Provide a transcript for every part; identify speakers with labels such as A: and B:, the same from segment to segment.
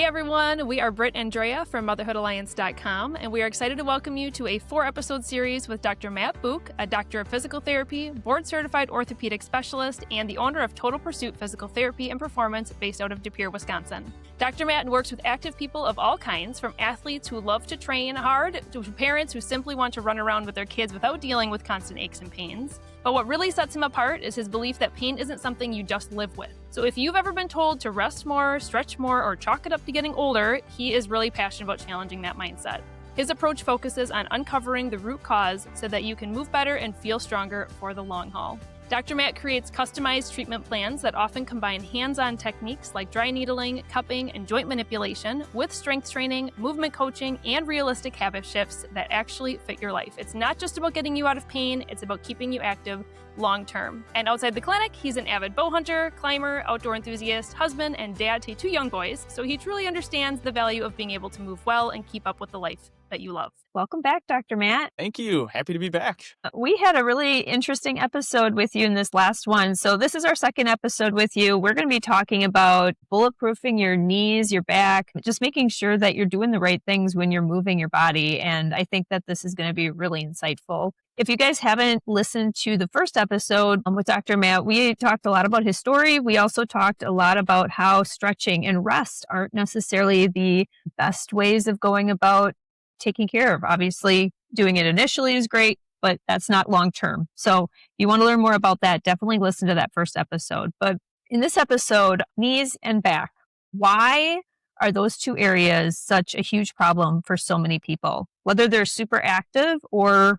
A: everyone, we are Britt and Drea from motherhoodalliance.com, and we are excited to welcome you to a 4-episode series with Dr. Matt Buch, a doctor of physical therapy, board-certified orthopedic specialist, and the owner of Total Pursuit Physical Therapy and Performance based out of De Pere, Wisconsin. Dr. Matt works with active people of all kinds, from athletes who love to train hard to parents who simply want to run around with their kids without dealing with constant aches and pains. But what really sets him apart is his belief that pain isn't something you just live with. So if you've ever been told to rest more, stretch more, or chalk it up to getting older, he is really passionate about challenging that mindset. His approach focuses on uncovering the root cause so that you can move better and feel stronger for the long haul. Dr. Matt creates customized treatment plans that often combine hands-on techniques like dry needling, cupping, and joint manipulation with strength training, movement coaching, and realistic habit shifts that actually fit your life. It's not just about getting you out of pain, it's about keeping you active long-term. And outside the clinic, he's an avid bow hunter, climber, outdoor enthusiast, husband, and dad to 2 young boys, so he truly understands the value of being able to move well and keep up with the life that you love. Welcome back, Dr. Matt.
B: Thank you. Happy to be back.
A: We had a really interesting episode with you in this last one. So this is our second episode with you. We're going to be talking about bulletproofing your knees, your back, just making sure that you're doing the right things when you're moving your body. And I think that this is going to be really insightful. If you guys haven't listened to the first episode with Dr. Matt, we talked a lot about his story. We also talked a lot about how stretching and rest aren't necessarily the best ways of going about taking care of. Obviously, doing it initially is great, but that's not long term. So if you want to learn more about that, definitely listen to that first episode. But in this episode, knees and back, why are those 2 areas such a huge problem for so many people, whether they're super active or,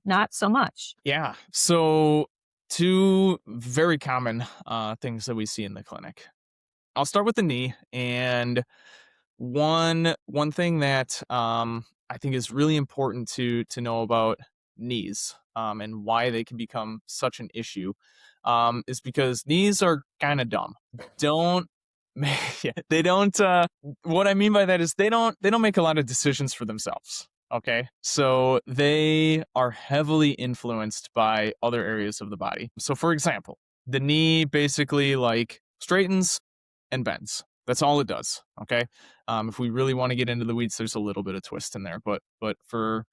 A: not so much?
B: Yeah. So 2 very common things that we see in the clinic. I'll start with the knee, and one thing that I think is really important to know about knees and why they can become such an issue is because knees are kind of dumb. They don't. What I mean by that is they don't make a lot of decisions for themselves. Okay, so they are heavily influenced by other areas of the body. So, for example, the knee basically straightens and bends. That's all it does. Okay. If we really want to get into the weeds, there's a little bit of twist in there, but for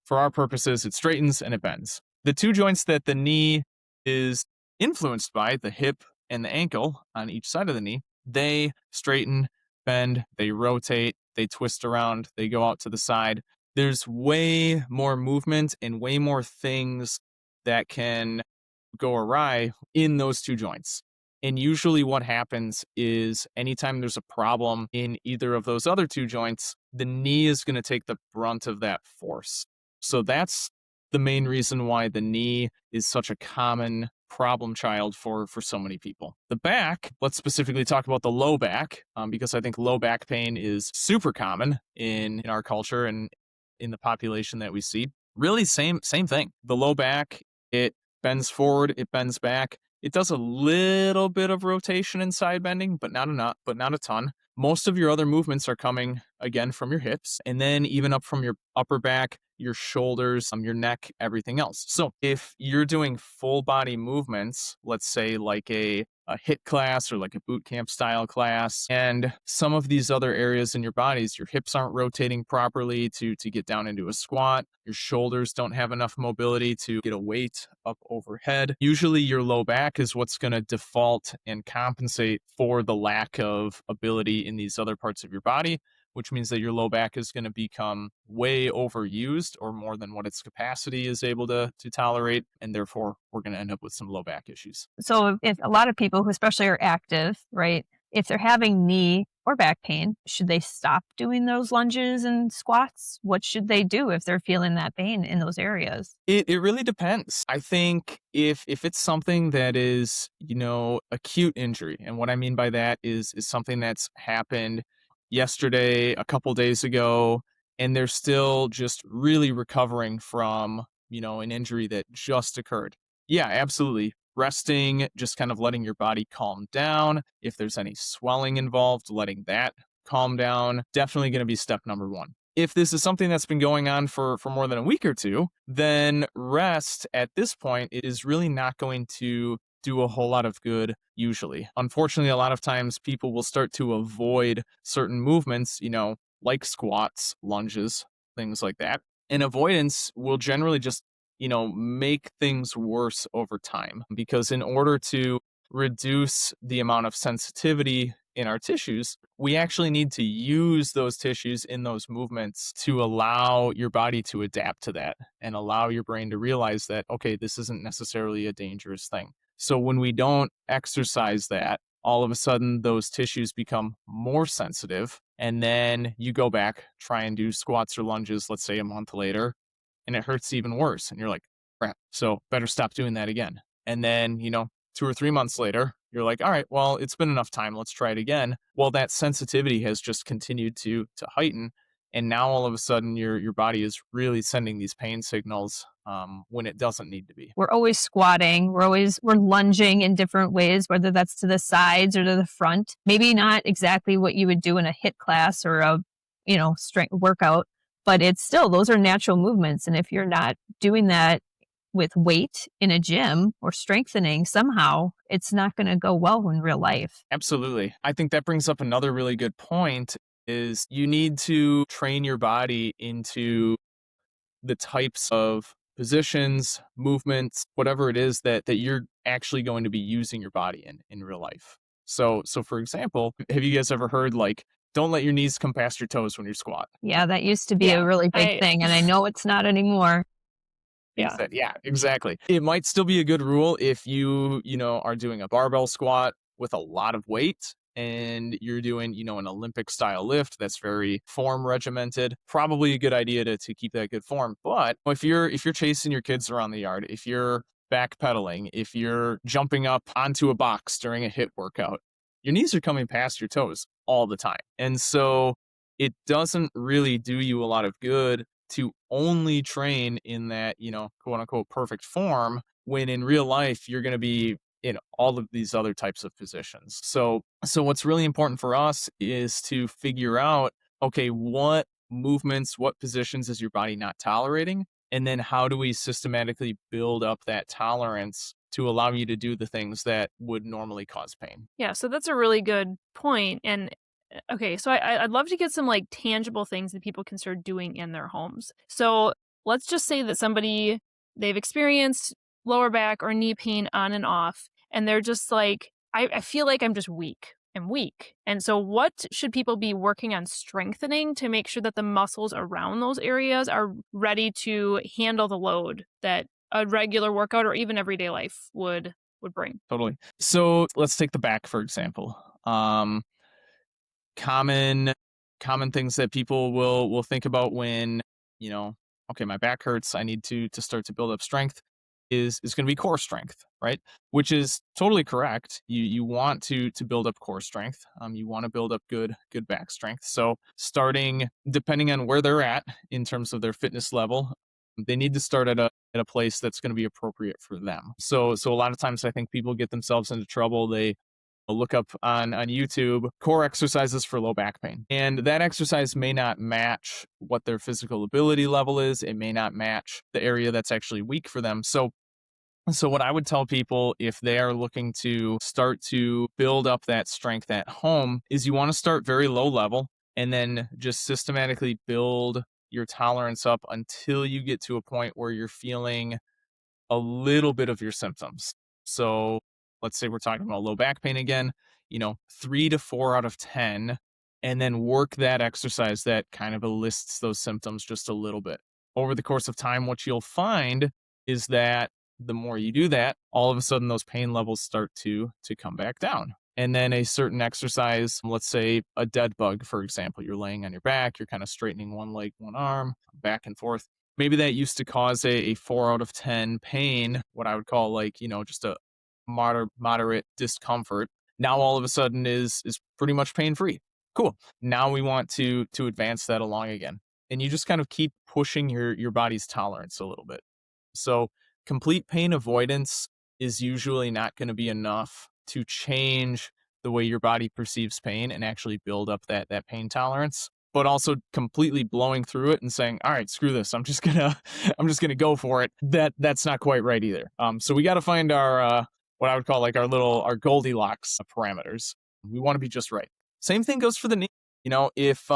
B: our purposes, it straightens and it bends. The 2 joints that the knee is influenced by, the hip and the ankle on each side of the knee, they straighten, bend, they rotate, they twist around, they go out to the side. There's way more movement and way more things that can go awry in those 2 joints. And usually what happens is anytime there's a problem in either of those other 2 joints, the knee is going to take the brunt of that force. So that's the main reason why the knee is such a common problem child for so many people. The back, let's specifically talk about the low back, because I think low back pain is super common in our culture and in the population that we see. Really same thing. The low back, it bends forward, it bends back. It does a little bit of rotation and side bending, but not a ton. Most of your other movements are coming, again, from your hips, and then even up from your upper back, your shoulders, your neck, everything else. So if you're doing full body movements, let's say like a HIIT class or like a boot camp style class, and some of these other areas in your bodies, your hips aren't rotating properly to get down into a squat, your shoulders don't have enough mobility to get a weight up overhead. Usually your low back is what's going to default and compensate for the lack of ability in these other parts of your body, which means that your low back is going to become way overused or more than what its capacity is able to tolerate. And therefore, we're going to end up with some low back issues.
A: So if a lot of people who especially are active, right, if they're having knee or back pain, should they stop doing those lunges and squats? What should they do if they're feeling that pain in those areas?
B: It really depends. I think if it's something that is, acute injury, and what I mean by that is something that's happened yesterday, a couple days ago, and they're still just really recovering from, an injury that just occurred. Yeah, absolutely. Resting, just kind of letting your body calm down. If there's any swelling involved, letting that calm down. Definitely going to be step number 1. If this is something that's been going on for more than a week or 2, then rest at this point is really not going to do a whole lot of good usually. Unfortunately, a lot of times people will start to avoid certain movements, like squats, lunges, things like that. And avoidance will generally just, make things worse over time, because in order to reduce the amount of sensitivity in our tissues, we actually need to use those tissues in those movements to allow your body to adapt to that and allow your brain to realize that, okay, this isn't necessarily a dangerous thing. So when we don't exercise that, all of a sudden those tissues become more sensitive. And then you go back, try and do squats or lunges, let's say a month later, and it hurts even worse. And you're like, crap, so better stop doing that again. And then, 2 or 3 months later, you're like, all right, well, it's been enough time. Let's try it again. Well, that sensitivity has just continued to heighten. And now all of a sudden your body is really sending these pain signals when it doesn't need to be.
C: We're always squatting. We're lunging in different ways, whether that's to the sides or to the front. Maybe not exactly what you would do in a HIIT class or a, strength workout, but it's still, those are natural movements. And if you're not doing that with weight in a gym or strengthening somehow, it's not going to go well in real life.
B: Absolutely. I think that brings up another really good point is you need to train your body into the types of positions, movements, whatever it is that you're actually going to be using your body in real life. So for example, have you guys ever heard like, don't let your knees come past your toes when you squat?
C: Yeah, that used to be a really big thing, and I know it's not anymore.
B: Yeah, exactly. It might still be a good rule if you are doing a barbell squat with a lot of weight and you're doing, an Olympic style lift that's very form regimented. Probably a good idea to keep that good form. But if you're chasing your kids around the yard, if you're backpedaling, if you're jumping up onto a box during a HIIT workout, your knees are coming past your toes all the time. And so it doesn't really do you a lot of good to only train in that, quote unquote, perfect form, when in real life, you're going to be in all of these other types of positions. So what's really important for us is to figure out, okay, what movements, what positions is your body not tolerating? And then how do we systematically build up that tolerance to allow you to do the things that would normally cause pain?
A: Yeah, so that's a really good point. And okay, so I'd love to get some like tangible things that people can start doing in their homes. So let's just say that they've experienced lower back or knee pain on and off, and they're just like, I feel like I'm just weak. I'm weak. And so what should people be working on strengthening to make sure that the muscles around those areas are ready to handle the load that a regular workout or even everyday life would bring?
B: Totally. So let's take the back, for example. Common things that people will think about when, okay, my back hurts, I need to start to build up strength, is going to be core strength, right? Which is totally correct. You want to build up core strength. You want to build up good back strength. So starting, depending on where they're at in terms of their fitness level, they need to start at a place that's going to be appropriate for them. So a lot of times I think people get themselves into trouble. They look up on YouTube core exercises for low back pain. And that exercise may not match what their physical ability level is. It may not match the area that's actually weak for them. So what I would tell people if they are looking to start to build up that strength at home is you want to start very low level and then just systematically build your tolerance up until you get to a point where you're feeling a little bit of your symptoms. So let's say we're talking about low back pain again, 3 to 4 out of 10, and then work that exercise that kind of elicits those symptoms just a little bit. Over the course of time, what you'll find is that the more you do that, all of a sudden those pain levels start to come back down. And then a certain exercise, let's say a dead bug, for example, you're laying on your back, you're kind of straightening one leg, one arm, back and forth. Maybe that used to cause a 4 out of 10 pain, what I would call like, just a moderate discomfort. Now all of a sudden is pretty much pain free. Cool. Now we want to advance that along again. And you just kind of keep pushing your body's tolerance a little bit. So complete pain avoidance is usually not going to be enough to change the way your body perceives pain and actually build up that pain tolerance. But also completely blowing through it and saying, all right, screw this. I'm just gonna go for it. That's not quite right either. So we got to find our what I would call like our Goldilocks parameters. We want to be just right. Same thing goes for the knee. You know, if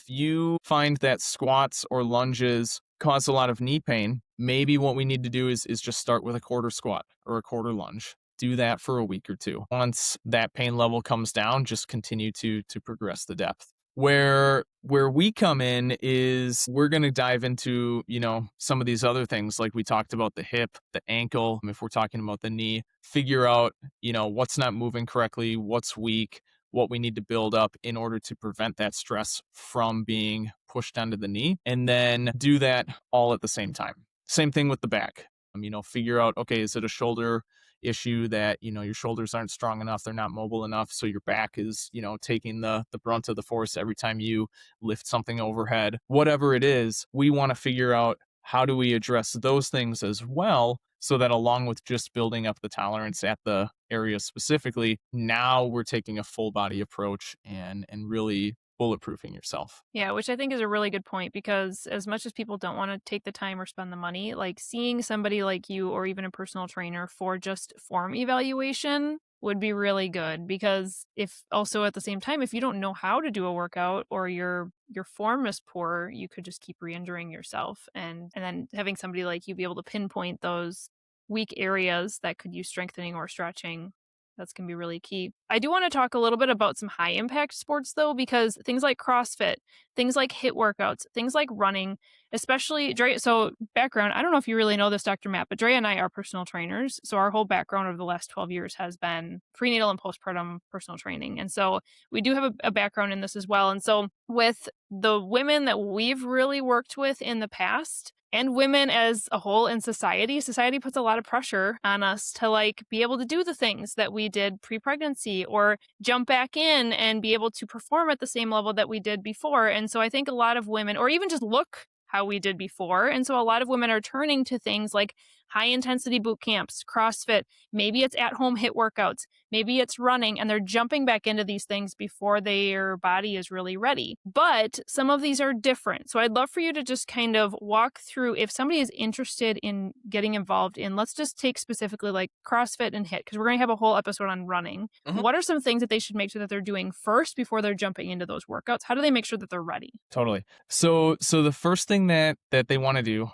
B: you find that squats or lunges cause a lot of knee pain, maybe what we need to do is just start with a quarter squat or a quarter lunge. Do that for a week or two. Once that pain level comes down, just continue to progress the depth. Where we come in is we're going to dive into, you know, some of these other things like we talked about the hip, the ankle, if we're talking about the knee, figure out, you know, what's not moving correctly, what's weak, what we need to build up in order to prevent that stress from being pushed onto the knee, and then do that all at the same time. Same thing with the back. You know, figure out, okay, is it a shoulder issue that, you know, your shoulders aren't strong enough, they're not mobile enough, so your back is, you know, taking the brunt of the force every time you lift something overhead. Whatever it is, we want to figure out how do we address those things as well, so that along with just building up the tolerance at the area specifically, now we're taking a full body approach and really bulletproofing yourself.
A: Yeah, which I think is a really good point, because as much as people don't want to take the time or spend the money, like seeing somebody like you or even a personal trainer for just form evaluation would be really good, because if also at the same time, if you don't know how to do a workout or your form is poor, you could just keep re-injuring yourself, and then having somebody like you be able to pinpoint those weak areas that could use strengthening or stretching, that's going to be really key. I do want to talk a little bit about some high impact sports though, because things like CrossFit, things like HIIT workouts, things like running, especially Dre. So background, I don't know if you really know this, Dr. Matt, but Dre and I are personal trainers. So our whole background over the last 12 years has been prenatal and postpartum personal training. And so we do have a background in this as well. And so with the women that we've really worked with in the past, and women as a whole in society puts a lot of pressure on us to like be able to do the things that we did pre-pregnancy or jump back in and be able to perform at the same level that we did before. And so I think a lot of women, or even just look how we did before. And so a lot of women are turning to things like high intensity boot camps, CrossFit, maybe it's at home HIIT workouts, maybe it's running, and they're jumping back into these things before their body is really ready. But some of these are different. So I'd love for you to just kind of walk through, if somebody is interested in getting involved in, let's just take specifically like CrossFit and HIIT, because we're going to have a whole episode on running. Mm-hmm. What are some things that they should make sure that they're doing first before they're jumping into those workouts? How do they make sure that they're ready?
B: Totally. So the first thing that they want to do,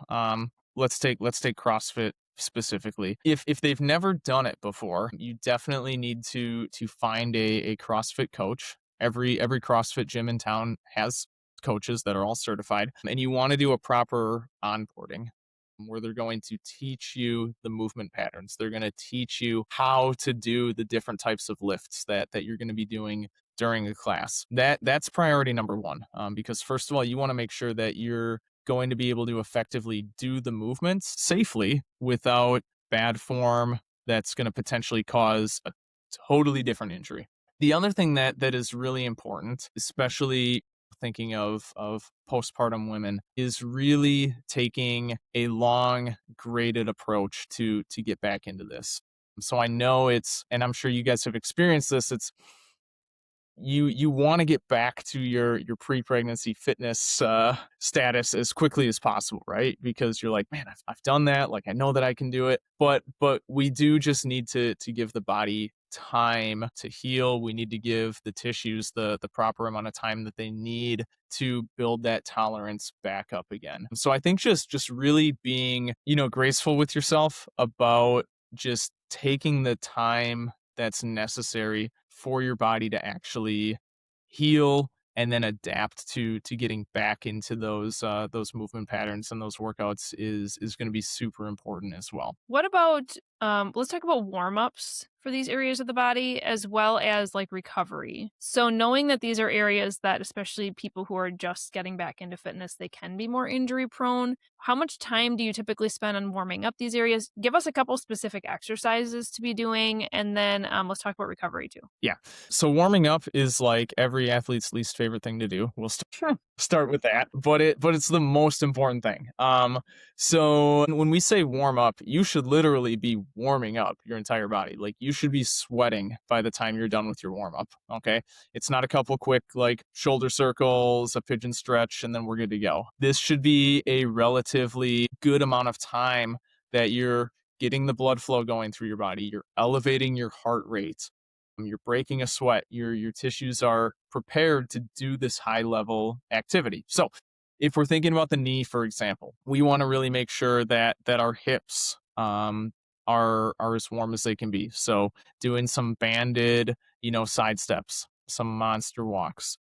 B: let's take CrossFit specifically. If they've never done it before, you definitely need to find a CrossFit coach. Every CrossFit gym in town has coaches that are all certified, and you want to do a proper onboarding where they're going to teach you the movement patterns. They're going to teach you how to do the different types of lifts that you're going to be doing during a class. That's priority number one, because first of all, you want to make sure that you're going to be able to effectively do the movements safely without bad form that's going to potentially cause a totally different injury. The other thing that is really important, especially thinking of postpartum women, is really taking a long graded approach to get back into this. So I know and I'm sure you guys have experienced this, it's you want to get back to your pre-pregnancy fitness status as quickly as possible, right? Because you're like, man, I've done that. Like, I know that I can do it, but we do just need to give the body time to heal. We need to give the tissues the proper amount of time that they need to build that tolerance back up again. So I think just really being, graceful with yourself about just taking the time that's necessary for your body to actually heal and then adapt to getting back into those movement patterns and those workouts is going to be super important as well.
A: What about let's talk about warm-ups for these areas of the body, as well as like recovery. So knowing that these are areas that, especially people who are just getting back into fitness, they can be more injury prone. How much time do you typically spend on warming up these areas? Give us a couple specific exercises to be doing, and then let's talk about recovery too.
B: Yeah. So warming up is like every athlete's least favorite thing to do. We'll start with that, but it's the most important thing. So when we say warm up, you should literally be warming up your entire body. Like, you should be sweating by the time you're done with your warm up. Okay. It's not a couple quick like shoulder circles, a pigeon stretch, and then we're good to go. This should be a relatively good amount of time that you're getting the blood flow going through your body. You're elevating your heart rate. You're breaking a sweat. Your tissues are prepared to do this high level activity. So if we're thinking about the knee, for example, we want to really make sure that our hips are as warm as they can be. So doing some banded, side steps, some monster walks,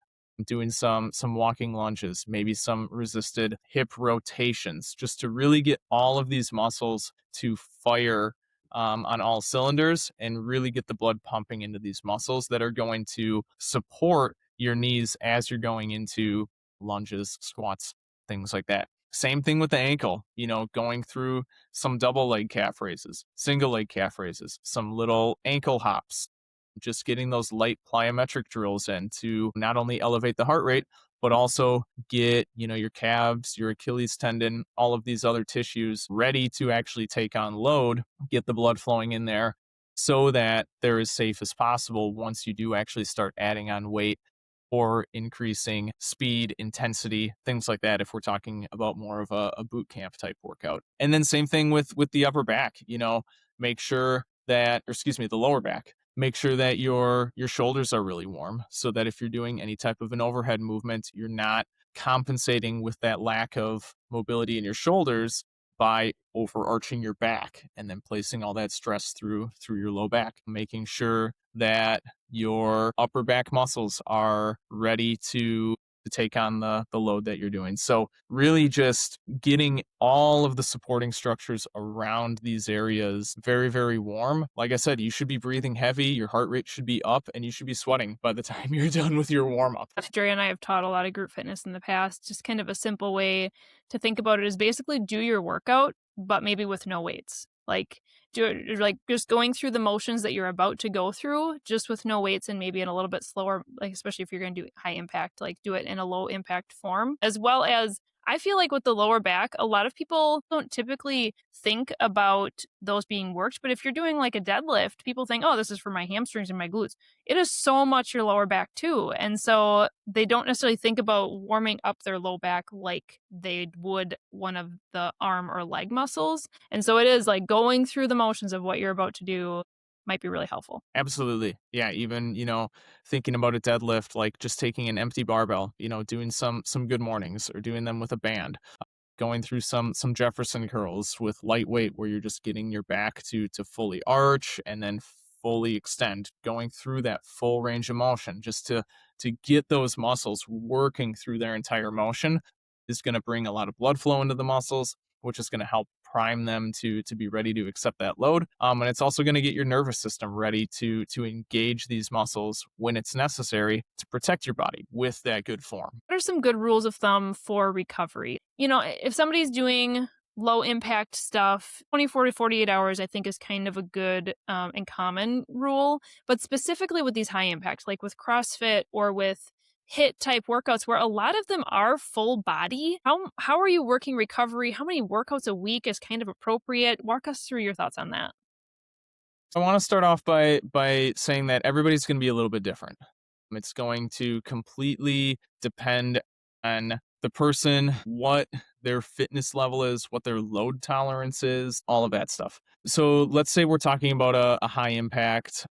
B: doing some walking lunges, maybe some resisted hip rotations, just to really get all of these muscles to fire on all cylinders and really get the blood pumping into these muscles that are going to support your knees as you're going into lunges, squats, things like that. Same thing with the ankle, going through some double leg calf raises, single leg calf raises, some little ankle hops, just getting those light plyometric drills in to not only elevate the heart rate, but also get, your calves, your Achilles tendon, all of these other tissues ready to actually take on load, get the blood flowing in there so that they're as safe as possible once you do actually start adding on weight or increasing speed, intensity, things like that, if we're talking about more of a boot camp type workout. And then same thing with the upper back, make sure that, or excuse me, the lower back, make sure that your shoulders are really warm so that if you're doing any type of an overhead movement, you're not compensating with that lack of mobility in your shoulders by overarching your back and then placing all that stress through your low back, making sure that your upper back muscles are ready to take on the load that you're doing. So really just getting all of the supporting structures around these areas very, very warm. Like I said, you should be breathing heavy, your heart rate should be up, and you should be sweating by the time you're done with your warm up.
A: Dre and I have taught a lot of group fitness in the past. Just kind of a simple way to think about it is basically do your workout, but maybe with no weights. Like do it like just going through the motions that you're about to go through, just with no weights and maybe in a little bit slower, like especially if you're going to do high impact, like do it in a low impact form. As well as I feel like with the lower back, a lot of people don't typically think about those being worked. But if you're doing like a deadlift, people think, oh, this is for my hamstrings and my glutes. It is so much your lower back too. And so they don't necessarily think about warming up their low back like they would one of the arm or leg muscles. And so it is like going through the motions of what you're about to do might be really helpful.
B: Absolutely. Yeah. Even, thinking about a deadlift, like just taking an empty barbell, doing some good mornings or doing them with a band, going through some Jefferson curls with lightweight where you're just getting your back to fully arch and then fully extend, going through that full range of motion just to get those muscles working through their entire motion is going to bring a lot of blood flow into the muscles, which is going to help prime them to be ready to accept that load. And it's also going to get your nervous system ready to engage these muscles when it's necessary to protect your body with that good form.
A: What are some good rules of thumb for recovery? If somebody's doing low impact stuff, 24 to 48 hours, I think is kind of a good and common rule. But specifically with these high impact, like with CrossFit or with HIIT type workouts where a lot of them are full body. How are you working recovery? How many workouts a week is kind of appropriate? Walk us through your thoughts on that.
B: I want to start off by saying that everybody's going to be a little bit different. It's going to completely depend on the person, what their fitness level is, what their load tolerance is, all of that stuff. So let's say we're talking about a high impact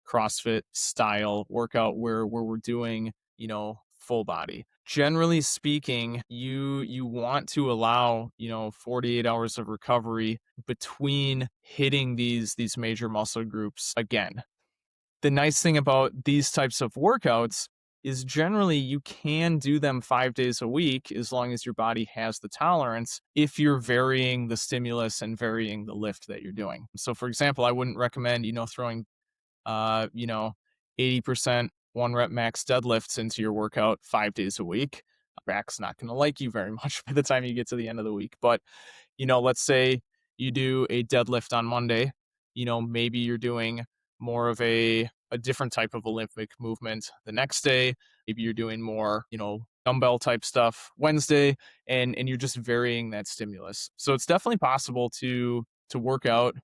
B: CrossFit style workout where we're doing, full body. Generally speaking, you want to allow, 48 hours of recovery between hitting these major muscle groups again. The nice thing about these types of workouts is generally you can do them 5 days a week as long as your body has the tolerance if you're varying the stimulus and varying the lift that you're doing. So for example, I wouldn't recommend, throwing 80% 1 rep max deadlifts into your workout 5 days a week. Back's not going to like you very much by the time you get to the end of the week. But, let's say you do a deadlift on Monday, maybe you're doing more of a different type of Olympic movement the next day. Maybe you're doing more, dumbbell type stuff Wednesday, and you're just varying that stimulus. So it's definitely possible to work out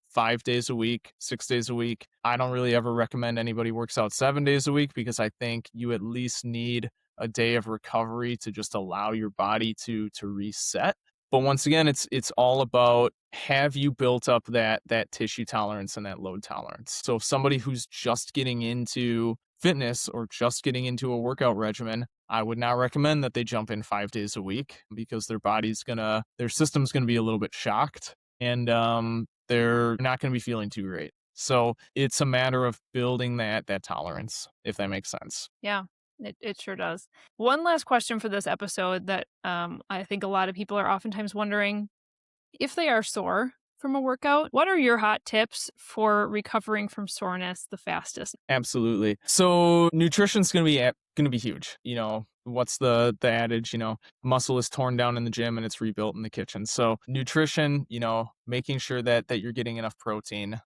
B: 5 days a week, 6 days a week. I don't really ever recommend anybody works out 7 days a week because I think you at least need a day of recovery to just allow your body to reset. But once again, it's all about, have you built up that tissue tolerance and that load tolerance? So if somebody who's just getting into fitness or just getting into a workout regimen, I would not recommend that they jump in 5 days a week, because their system's gonna be a little bit shocked, and they're not gonna be feeling too great. So it's a matter of building that tolerance, if that makes sense.
A: Yeah, it sure does. One last question for this episode that I think a lot of people are oftentimes wondering: if they are sore from a workout, what are your hot tips for recovering from soreness the fastest?
B: Absolutely. So nutrition's gonna be huge. What's the adage? Muscle is torn down in the gym and it's rebuilt in the kitchen. So nutrition, making sure that you're getting enough protein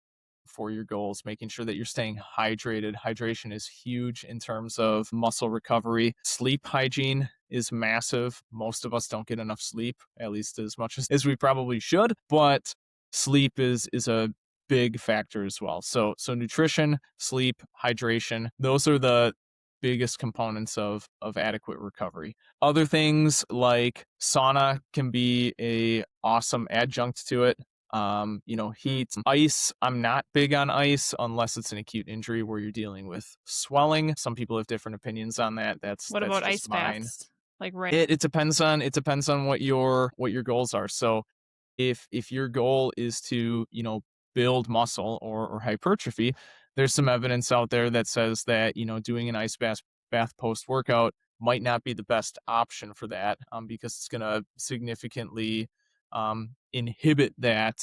B: for your goals, making sure that you're staying hydrated. Hydration is huge in terms of muscle recovery. Sleep hygiene is massive. Most of us don't get enough sleep, at least as much as we probably should, but sleep is a big factor as well. So nutrition, sleep, hydration, those are the biggest components of adequate recovery. Other things like sauna can be a awesome adjunct to it. Heat, ice. I'm not big on ice unless it's an acute injury where you're dealing with swelling. Some people have different opinions on that.
A: What about
B: just
A: ice
B: mine.
A: baths? Like, right?
B: It depends on what your goals are. So if your goal is to, build muscle or hypertrophy, there's some evidence out there that says that, doing an ice bath post workout might not be the best option for that, because it's going to significantly inhibit that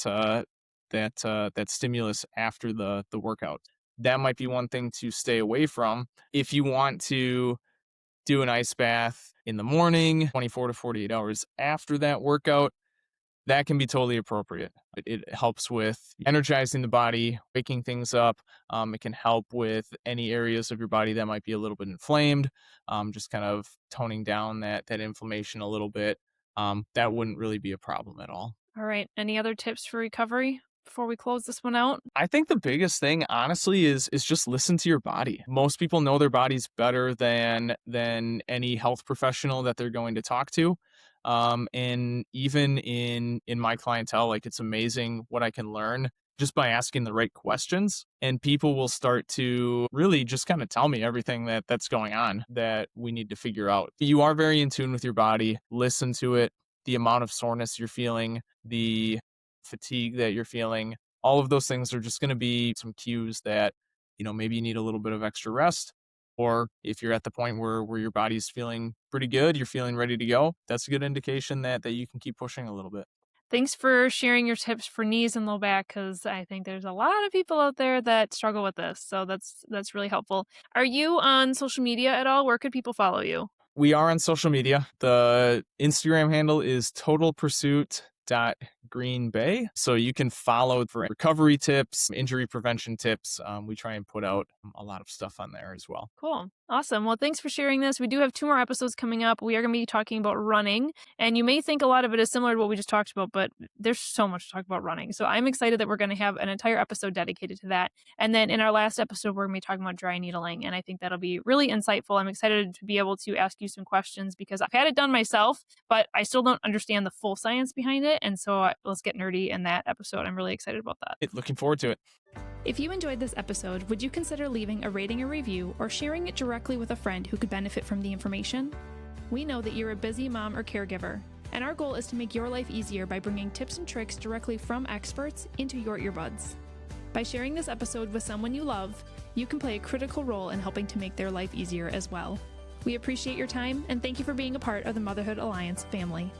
B: stimulus after the workout. That might be one thing to stay away from. If you want to do an ice bath in the morning, 24 to 48 hours after that workout, that can be totally appropriate. It helps with energizing the body, waking things up. It can help with any areas of your body that might be a little bit inflamed, just kind of toning down that inflammation a little bit. That wouldn't really be a problem at all.
A: All right. Any other tips for recovery before we close this one out?
B: I think the biggest thing, honestly, is just listen to your body. Most people know their bodies better than any health professional that they're going to talk to. And even in my clientele, like, it's amazing what I can learn just by asking the right questions, and people will start to really just kind of tell me everything that's going on that we need to figure out. You are very in tune with your body. Listen to it. The amount of soreness you're feeling, the fatigue that you're feeling, all of those things are just going to be some cues that, maybe you need a little bit of extra rest. Or if you're at the point where your body's feeling pretty good, you're feeling ready to go, that's a good indication that you can keep pushing a little bit.
A: Thanks for sharing your tips for knees and low back, because I think there's a lot of people out there that struggle with this. So that's really helpful. Are you on social media at all? Where could people follow you?
B: We are on social media. The Instagram handle is totalpursuit.greenbay. So you can follow for recovery tips, injury prevention tips. We try and put out a lot of stuff on there as well.
A: Cool. Awesome. Well, thanks for sharing this. We do have 2 more episodes coming up. We are going to be talking about running, and you may think a lot of it is similar to what we just talked about, but there's so much to talk about running. So I'm excited that we're going to have an entire episode dedicated to that. And then in our last episode, we're going to be talking about dry needling, and I think that'll be really insightful. I'm excited to be able to ask you some questions because I've had it done myself, but I still don't understand the full science behind it. And so let's get nerdy in that episode. I'm really excited about that.
B: Looking forward to it.
A: If you enjoyed this episode, would you consider leaving a rating or review or sharing it directly with a friend who could benefit from the information? We know that you're a busy mom or caregiver, and our goal is to make your life easier by bringing tips and tricks directly from experts into your earbuds. By sharing this episode with someone you love, you can play a critical role in helping to make their life easier as well. We appreciate your time, and thank you for being a part of the Motherhood Alliance family.